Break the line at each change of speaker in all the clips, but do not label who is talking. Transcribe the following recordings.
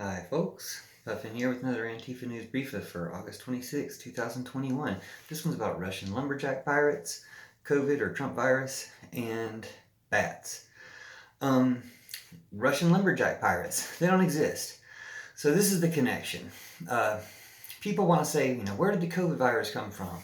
Hi folks, Puffin here with another Antifa News Briefa for August 26, 2021. This one's about Russian lumberjack pirates, COVID or Trump virus, and bats. Um, Russian lumberjack pirates, they don't exist. So this is the connection. People want to say, where did the COVID virus come from?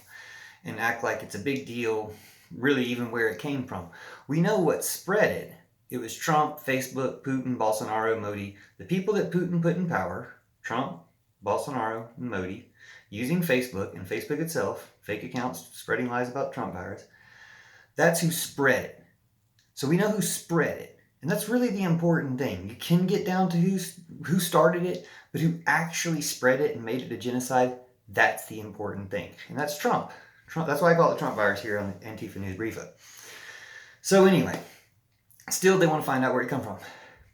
And act like it's a big deal, really even where it came from. We know what spread it. It was Trump, Facebook, Putin, Bolsonaro, Modi. The people that Putin put in power, Trump, Bolsonaro, and Modi, using Facebook and Facebook itself, fake accounts spreading lies about Trump virus, that's who spread it. So we know who spread it. And that's really the important thing. You can get down to who started it, but who actually spread it and made it a genocide, that's the important thing. And that's Trump. That's why I call it Trump virus here on the Antifa News Briefa. So anyway, still they want to find out where it come from.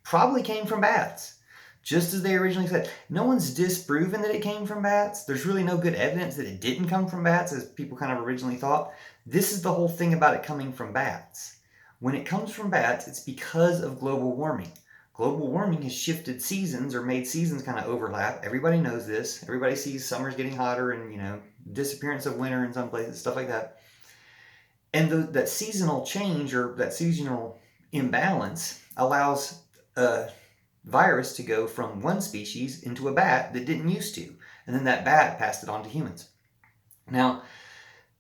Probably came from bats, just as they originally said. No one's disproven that it came from bats. There's really no good evidence that it didn't come from bats, as people kind of originally thought. This is the whole thing about it coming from bats. When it comes from bats, it's because of global warming. Global warming has shifted seasons or made seasons kind of overlap. Everybody knows this. Everybody sees summer's getting hotter and, disappearance of winter in some places, stuff like that. And that seasonal change or that seasonal imbalance allows a virus to go from one species into a bat that didn't used to. And then that bat passed it on to humans. Now,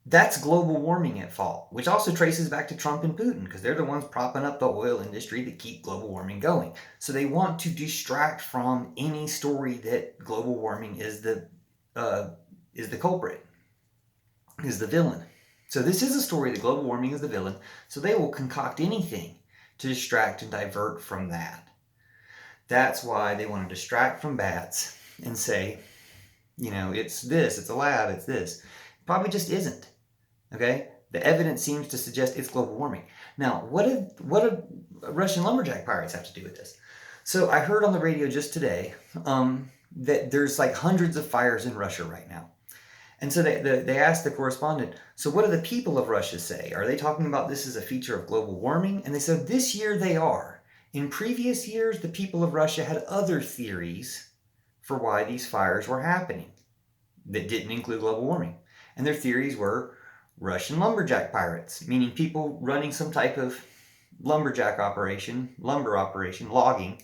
that's global warming at fault, which also traces back to Trump and Putin, because they're the ones propping up the oil industry that keep global warming going. So they want to distract from any story that global warming is the culprit, is the villain. So this is a story that global warming is the villain, so they will concoct anything to distract and divert from that. That's why they want to distract from bats and say, it's this, it's a lab, it's this. It probably just isn't. Okay? The evidence seems to suggest it's global warming. Now, what do Russian lumberjack pirates have to do with this? So I heard on the radio just today that there's like hundreds of fires in Russia right now. And so they asked the correspondent, so what do the people of Russia say? Are they talking about this as a feature of global warming? And they said this year they are. In previous years, the people of Russia had other theories for why these fires were happening that didn't include global warming. And their theories were Russian lumberjack pirates, meaning people running some type of lumberjack operation, lumber operation, logging,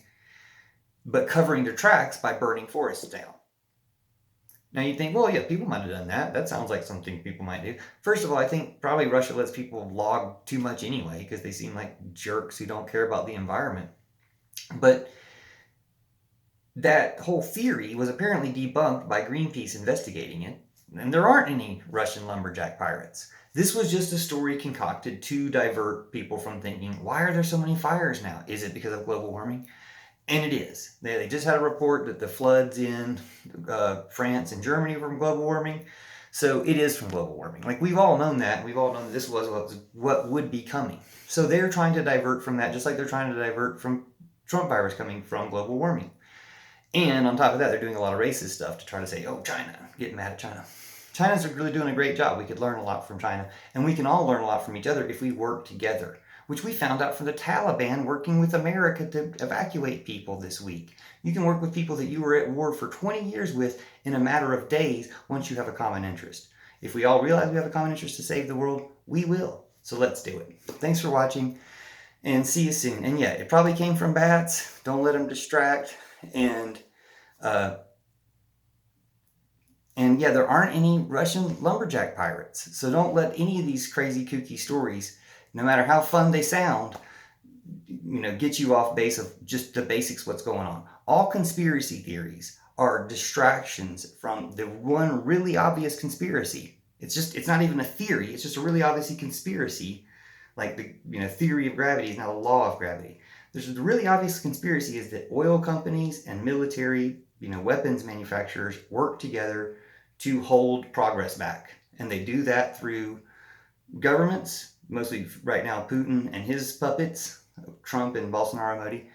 but covering their tracks by burning forests down. Now you think, well, yeah, people might have done that. That sounds like something people might do. First of all, I think probably Russia lets people log too much anyway because they seem like jerks who don't care about the environment. But that whole theory was apparently debunked by Greenpeace investigating it. And there aren't any Russian lumberjack pirates. This was just a story concocted to divert people from thinking, why are there so many fires now? Is it because of global warming? And it is. They just had a report that the floods in France and Germany were from global warming. So it is from global warming. Like, we've all known that. We've all known that this was what would be coming. So they're trying to divert from that, just like they're trying to divert from Trump virus coming from global warming. And on top of that, they're doing a lot of racist stuff to try to say, oh, China, getting mad at China. China's really doing a great job. We could learn a lot from China. And we can all learn a lot from each other if we work together, which we found out from the Taliban working with America to evacuate people this week. You can work with people that you were at war for 20 years with in a matter of days once you have a common interest. If we all realize we have a common interest to save the world, we will. So let's do it. Thanks for watching, and see you soon. And yeah, it probably came from bats. Don't let them distract. And yeah, there aren't any Russian lumberjack pirates. So don't let any of these crazy, kooky stories, no matter how fun they sound, get you off base of just the basics, what's going on. All conspiracy theories are distractions from the one really obvious conspiracy. It's not even a theory. It's just a really obvious conspiracy. Like the theory of gravity is now the law of gravity. There's a really obvious conspiracy is that oil companies and military, weapons manufacturers work together to hold progress back. And they do that through governments, mostly right now Putin and his puppets, Trump and Bolsonaro, Modi,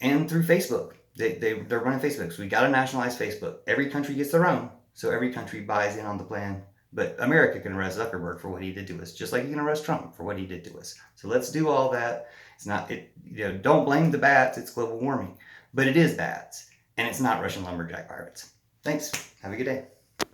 and through Facebook. They're running Facebook. So we got to nationalize Facebook. Every country gets their own, so every country buys in on the plan. But America can arrest Zuckerberg for what he did to us, just like you can arrest Trump for what he did to us. So let's do all that. It's not, don't blame the bats, it's global warming. but it is bats, and it's not Russian lumberjack pirates. Thanks. Have a good day.